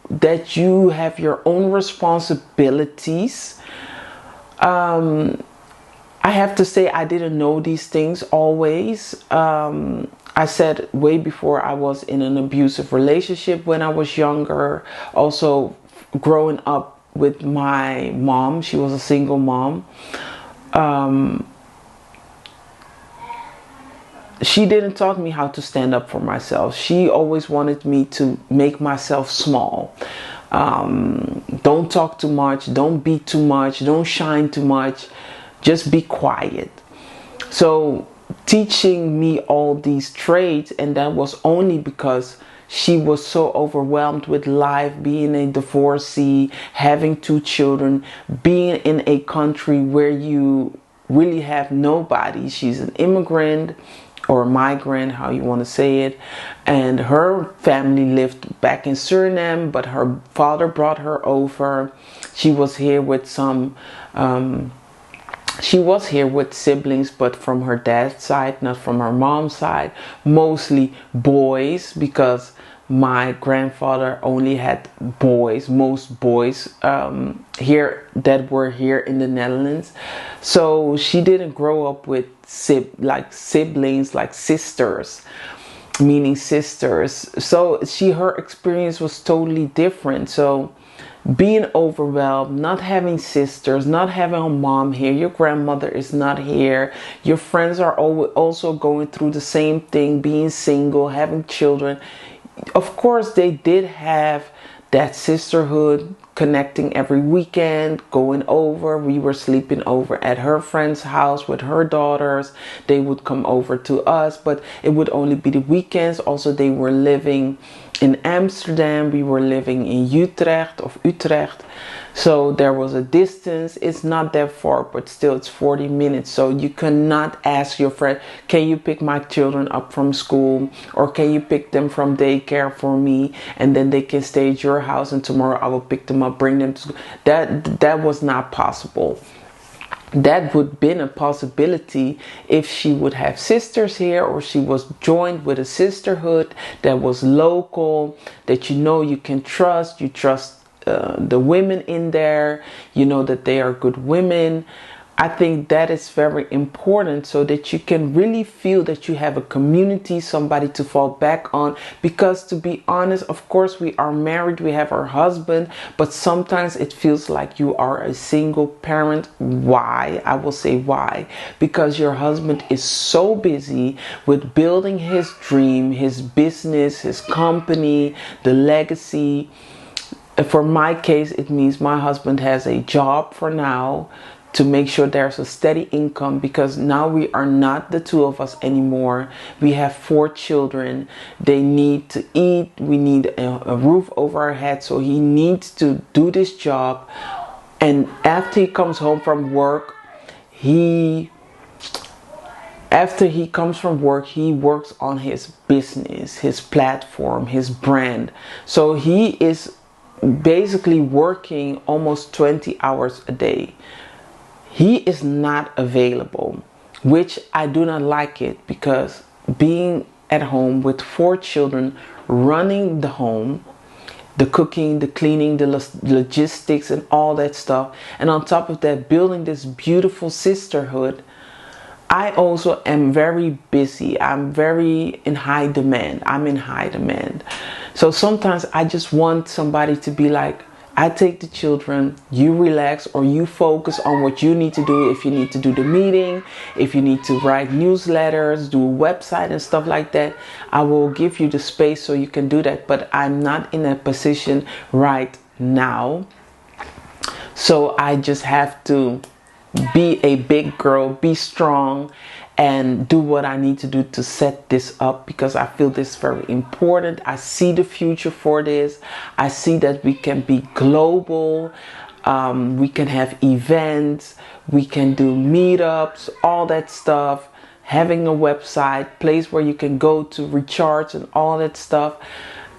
that you have your own responsibilities. I have to say I didn't know these things always. I said way before I was in an abusive relationship when I was younger. Also growing up with my mom. She was a single mom. She didn't taught me how to stand up for myself. She always wanted me to make myself small. Don't talk too much, don't be too much, don't shine too much, just be quiet. So teaching me all these traits, and that was only because she was so overwhelmed with life, being a divorcee, having 2 children, being in a country where you really have nobody. She's an immigrant or migrant, how you want to say it, and her family lived back in Suriname, but her father brought her over. She was here with some she was here with siblings, but from her dad's side, not from her mom's side. Mostly boys, because my grandfather only had boys, most boys here that were here in the Netherlands. So she didn't grow up with siblings, like sisters, meaning sisters. So her experience was totally different. So being overwhelmed, not having sisters, not having a mom here, your grandmother is not here, your friends are also going through the same thing, being single, having children. Of course, they did have that sisterhood, connecting every weekend, going over. We were sleeping over at her friend's house with her daughters. They would come over to us, but it would only be the weekends. Also, they were living in Amsterdam. We were living in Utrecht. So there was a distance. It's not that far, but still it's 40 minutes. So you cannot ask your friend, can you pick my children up from school? Or can you pick them from daycare for me? And then they can stay at your house, and tomorrow I will pick them up, bring them to school. That was not possible. That would have been a possibility if she would have sisters here, or she was joined with a sisterhood that was local, that you can trust. You trust the women in there, you know that they are good women. I think that is very important, so that you can really feel that you have a community, somebody to fall back on. Because to be honest, of course we are married, we have our husband, but sometimes it feels like you are a single parent. Why? I will say why. Because your husband is so busy with building his dream, his business, his company, the legacy. For my case, it means my husband has a job for now to make sure there's a steady income, because now we are not the 2 of us anymore. We have 4 children. They need to eat. We need a roof over our head. So he needs to do this job. And after he comes home from work, he works on his business, his platform, his brand. So he is basically working almost 20 hours a day. He is not available, which I do not like it, because being at home with 4 children, running the home, the cooking, the cleaning, the logistics and all that stuff. And on top of that, building this beautiful sisterhood, I also am very busy. I'm very in high demand. I'm in high demand. So sometimes I just want somebody to be like, I take the children, you relax, or you focus on what you need to do. If you need to do the meeting, if you need to write newsletters, do a website and stuff like that, I will give you the space so you can do that. But I'm not in a position right now. So I just have to be a big girl, be strong, and do what I need to do to set this up, because I feel this is very important. I see the future for this. I see that we can be global. We can have events. We can do meetups, all that stuff. Having a website, place where you can go to recharge and all that stuff.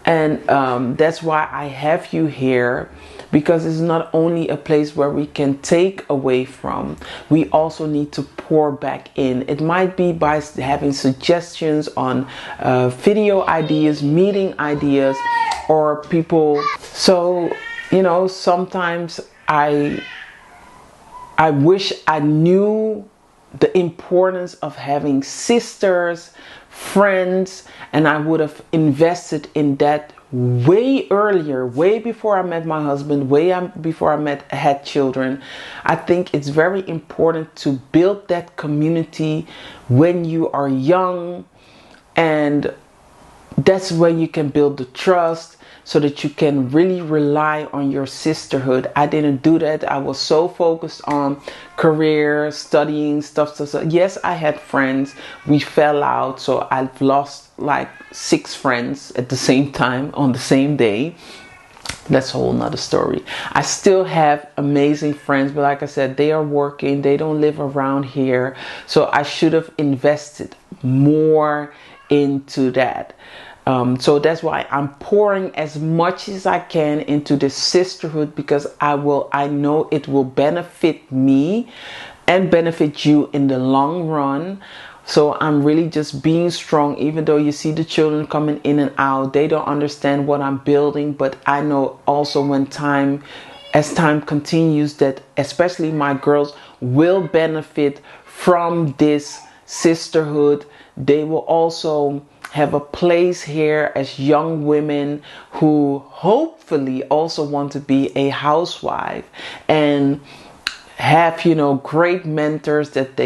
And that's why I have you here, because it's not only a place where we can take away from, we also need to pour back in. It might be by having suggestions on video ideas, meeting ideas, or people. So, you know, sometimes I wish I knew the importance of having sisters, friends, and I would have invested in that way earlier, way before I met my husband, before I had children. I think it's very important to build that community when you are young, and that's when you can build the trust, so that you can really rely on your sisterhood. I didn't do that. I was so focused on career, studying, stuff. Yes, I had friends. We fell out, so I've lost like 6 friends at the same time on the same day. That's a whole nother story. I still have amazing friends, but like I said, they are working. They don't live around here. So I should have invested more into that. So that's why I'm pouring as much as I can into this sisterhood, because I know it will benefit me and benefit you in the long run. So I'm really just being strong, even though you see the children coming in and out. They don't understand what I'm building, but I know also as time continues, that especially my girls will benefit from this sisterhood. They will also have a place here as young women who hopefully also want to be a housewife, and have, you know, great mentors that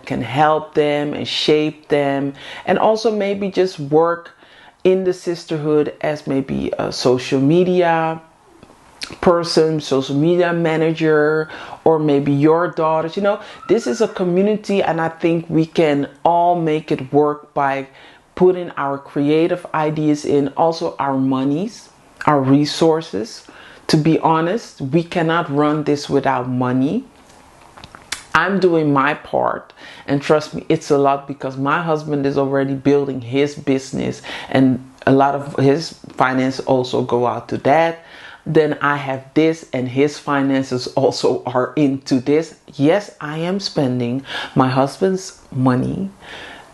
can help them and shape them, and also maybe just work in the sisterhood as maybe a social media person, social media manager, or maybe your daughters. You know, this is a community, and I think we can all make it work by putting our creative ideas in, also our monies, our resources. To be honest, we cannot run this without money. I'm doing my part, and trust me, it's a lot, because my husband is already building his business, and a lot of his finance also go out to that. Then I have this, and his finances also are into this. Yes, I am spending my husband's money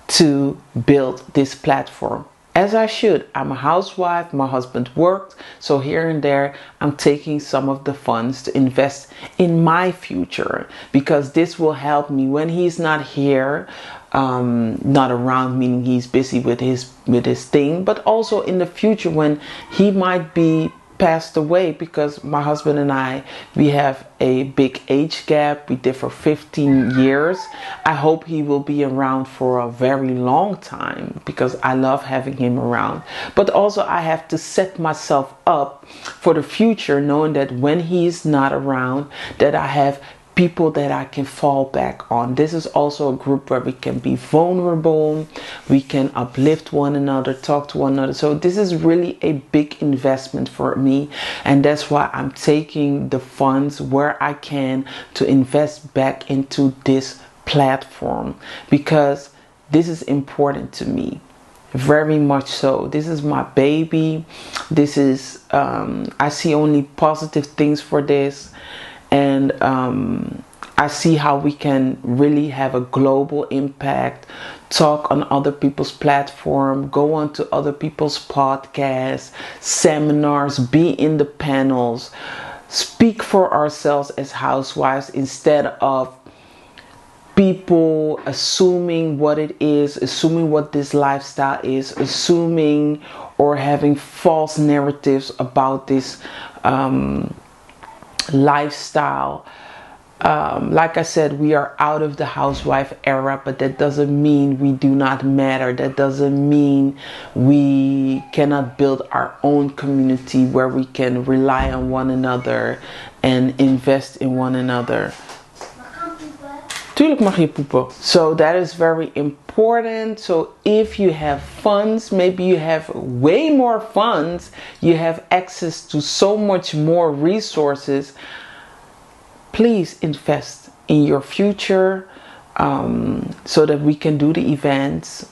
to build this platform, as I should. I'm a housewife, my husband worked, so here and there I'm taking some of the funds to invest in my future, because this will help me when he's not here, not around, meaning he's busy with his thing, but also in the future when he might be passed away, because my husband and I, we have a big age gap. We differ 15 years. I hope he will be around for a very long time, because I love having him around. But also I have to set myself up for the future, knowing that when he's not around, that I have people that I can fall back on. This is also a group where we can be vulnerable, we can uplift one another, talk to one another. So this is really a big investment for me, and that's why I'm taking the funds where I can to invest back into this platform, because this is important to me. Very much so. This is my baby. This is I see only positive things for this. And I see how we can really have a global impact, talk on other people's platform, go on to other people's podcasts, seminars, be in the panels, speak for ourselves as housewives instead of people assuming what it is, assuming what this lifestyle is, assuming or having false narratives about this lifestyle. Like I said, we are out of the housewife era, but that doesn't mean we do not matter. That doesn't mean we cannot build our own community where we can rely on one another and invest in one another. Tuurlijk mag je poepen. So that is very important. So if you have funds, maybe you have way more funds, you have access to so much more resources, please invest in your future, so that we can do the events,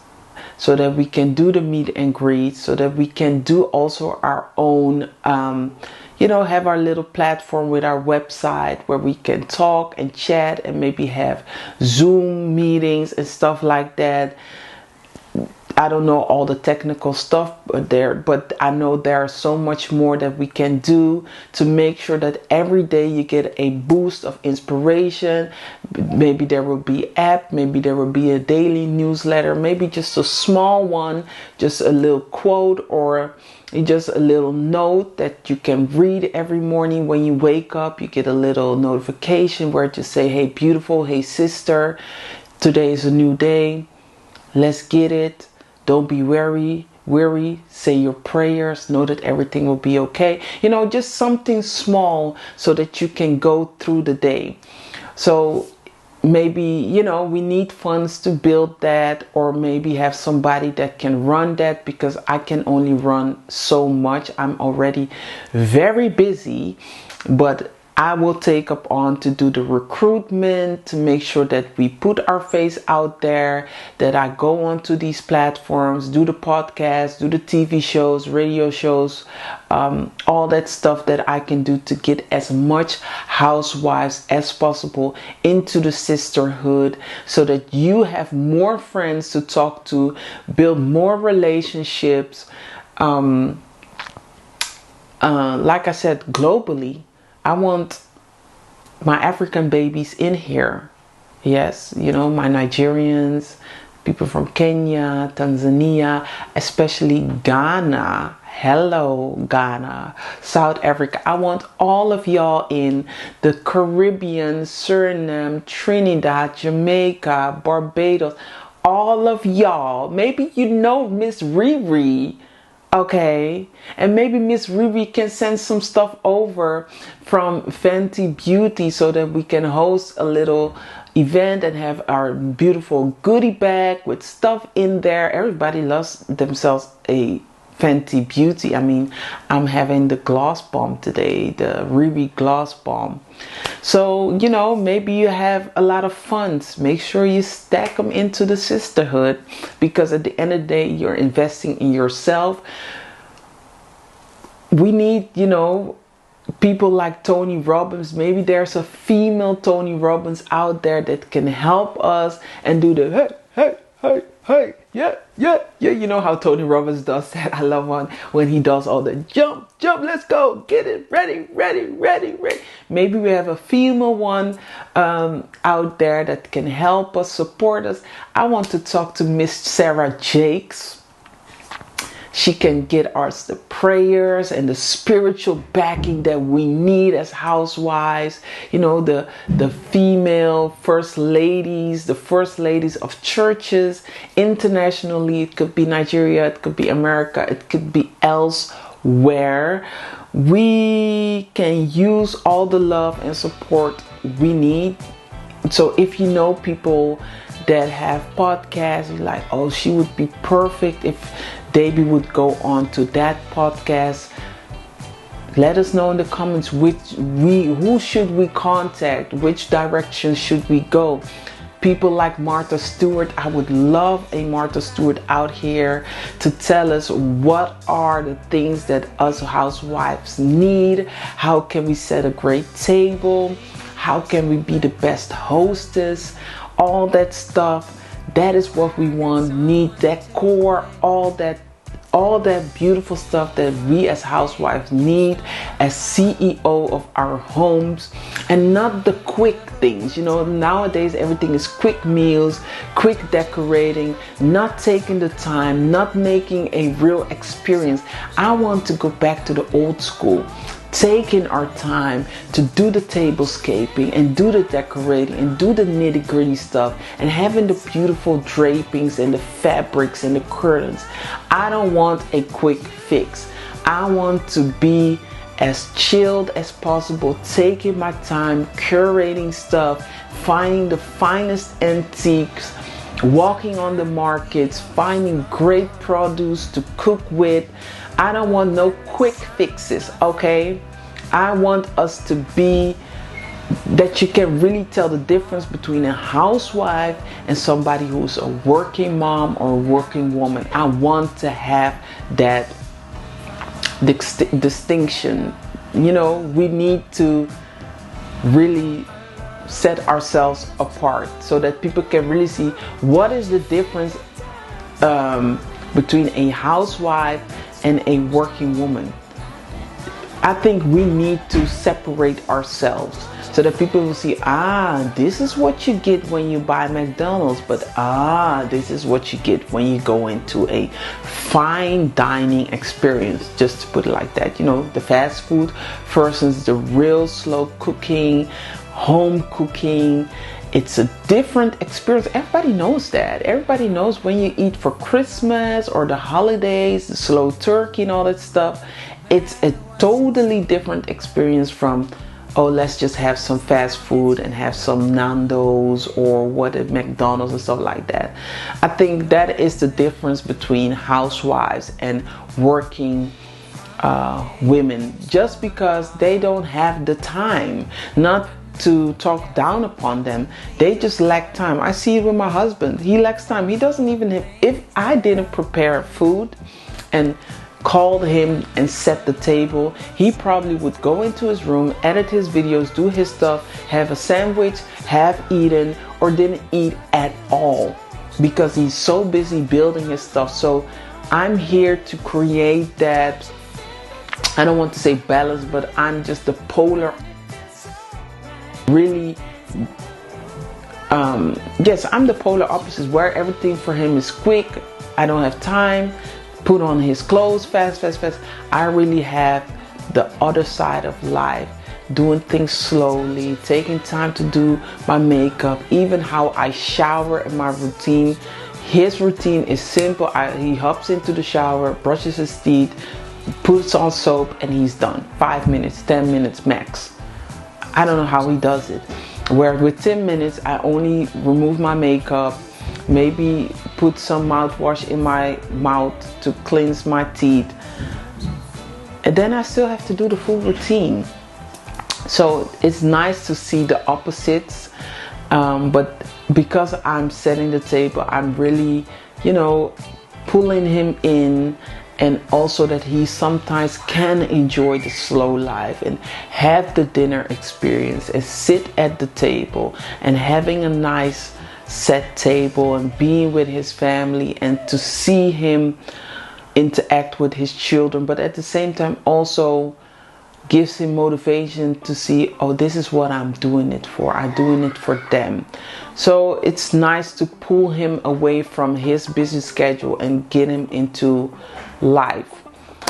so that we can do the meet and greet, so that we can do also our own, have our little platform with our website where we can talk and chat and maybe have Zoom meetings and stuff like that. I don't know all the technical stuff but I know there's so much more that we can do to make sure that every day you get a boost of inspiration. Maybe there will be an app, maybe there will be a daily newsletter, maybe just a small one, just a little quote or just a little note that you can read every morning when you wake up. You get a little notification where it just say, hey beautiful, hey sister, today is a new day, let's get it. Don't be weary. Say your prayers. Know that everything will be okay. Just something small so that you can go through the day. So maybe, we need funds to build that, or maybe have somebody that can run that, because I can only run so much. I'm already very busy, but I will take up on to do the recruitment, to make sure that we put our face out there, that I go onto these platforms, do the podcasts, do the TV shows, radio shows, all that stuff that I can do to get as much housewives as possible into the sisterhood, so that you have more friends to talk to, build more relationships. Like I said, globally. I want my African babies in here. Yes, my Nigerians, people from Kenya, Tanzania, especially Ghana. Hello, Ghana, South Africa. I want all of y'all in the Caribbean, Suriname, Trinidad, Jamaica, Barbados. All of y'all. Maybe Miss Riri. Okay, and maybe Miss Ruby can send some stuff over from Fenty Beauty so that we can host a little event and have our beautiful goodie bag with stuff in there. Everybody loves themselves a Fenty Beauty. I mean, I'm having the gloss bomb today, the Ruby gloss bomb. So, maybe you have a lot of funds. Make sure you stack them into the sisterhood, because at the end of the day, you're investing in yourself. We need, people like Tony Robbins. Maybe there's a female Tony Robbins out there that can help us and do the hey, yeah. You know how Tony Robbins does that. I love when he does all the jump, let's go, get it, ready. Maybe we have a female one out there that can help us, support us. I want to talk to Miss Sarah Jakes. She can get us the prayers and the spiritual backing that we need as housewives. The female first ladies, the first ladies of churches internationally. It could be Nigeria, it could be America, it could be elsewhere. We can use all the love and support we need. So if you know people that have podcasts, you're like, oh, she would be perfect if Davey would go on to that podcast. Let us know in the comments who should we contact, which direction should we go. People like Martha Stewart. I would love a Martha Stewart out here to tell us what are the things that us housewives need. How can we set a great table? How can we be the best hostess? All that stuff. That is what we want. Need decor, all that beautiful stuff that we as housewives need as CEO of our homes, and not the quick things. You know, nowadays everything is quick meals, quick decorating, not taking the time, not making a real experience. I want to go back to the old school, taking our time to do the tablescaping and do the decorating and do the nitty-gritty stuff, and having the beautiful drapings and the fabrics and the curtains. I don't want a quick fix. I want to be as chilled as possible, taking my time, curating stuff, finding the finest antiques, walking on the markets, finding great produce to cook with. I don't want no quick fixes, okay? I want us to be that you can really tell the difference between a housewife and somebody who's a working mom or a working woman. I want to have that distinction. You know, we need to really set ourselves apart so that people can really see what is the difference between a housewife and a working woman. I think we need to separate ourselves so that people will see, this is what you get when you buy McDonald's, but this is what you get when you go into a fine dining experience, just to put it like that. You know, the fast food versus the real slow cooking, home cooking. It's a different experience. Everybody knows that. Everybody knows when you eat for Christmas or the holidays, the slow turkey and all that stuff. It's a totally different experience from, let's just have some fast food and have some Nando's or what at McDonald's and stuff like that. I think that is the difference between housewives and working women. Just because they don't have the time, not to talk down upon them, they just lack time. I see it with my husband. He lacks time. He doesn't even have, if I didn't prepare food and called him and set the table, he probably would go into his room, edit his videos, do his stuff, have a sandwich, have eaten, or didn't eat at all because he's so busy building his stuff. So I'm here to create that, I don't want to say balance, but I'm just the polar, really, yes, I'm the polar opposite, where everything for him is quick. I don't have time. Put on his clothes fast. I really have the other side of life, doing things slowly, taking time to do my makeup, even how I shower and my routine. His routine is simple. He hops into the shower, brushes his teeth, puts on soap, and he's done. 5 minutes, 10 minutes max. I don't know how he does it. Where with 10 minutes, I only remove my makeup, maybe put some mouthwash in my mouth to cleanse my teeth, and then I still have to do the full routine. So it's nice to see the opposites, but because I'm setting the table, I'm really, pulling him in, and also that he sometimes can enjoy the slow life and have the dinner experience and sit at the table and having a nice set table and being with his family, and to see him interact with his children, but at the same time also gives him motivation to see, this is what I'm doing it for. I'm doing it for them. So it's nice to pull him away from his busy schedule and get him into life.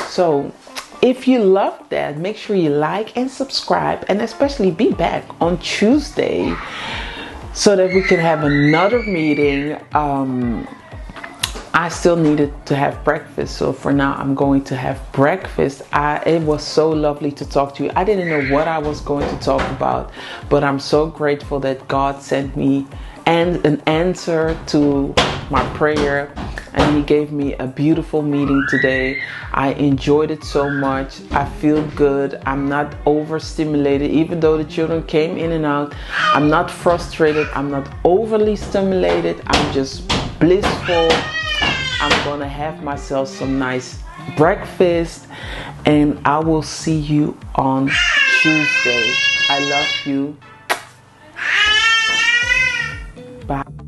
So if you love that, make sure you like and subscribe, and especially be back on Tuesday so that we can have another meeting. I still needed to have breakfast, so for now I'm going to have breakfast. It was so lovely to talk to you. I didn't know what I was going to talk about, but I'm so grateful that God sent me an answer to my prayer, and He gave me a beautiful meeting today. I enjoyed it so much. I feel good. I'm not overstimulated, even though the children came in and out. I'm not frustrated. I'm not overly stimulated. I'm just blissful. I'm gonna have myself some nice breakfast, and I will see you on Tuesday. I love you. Bye.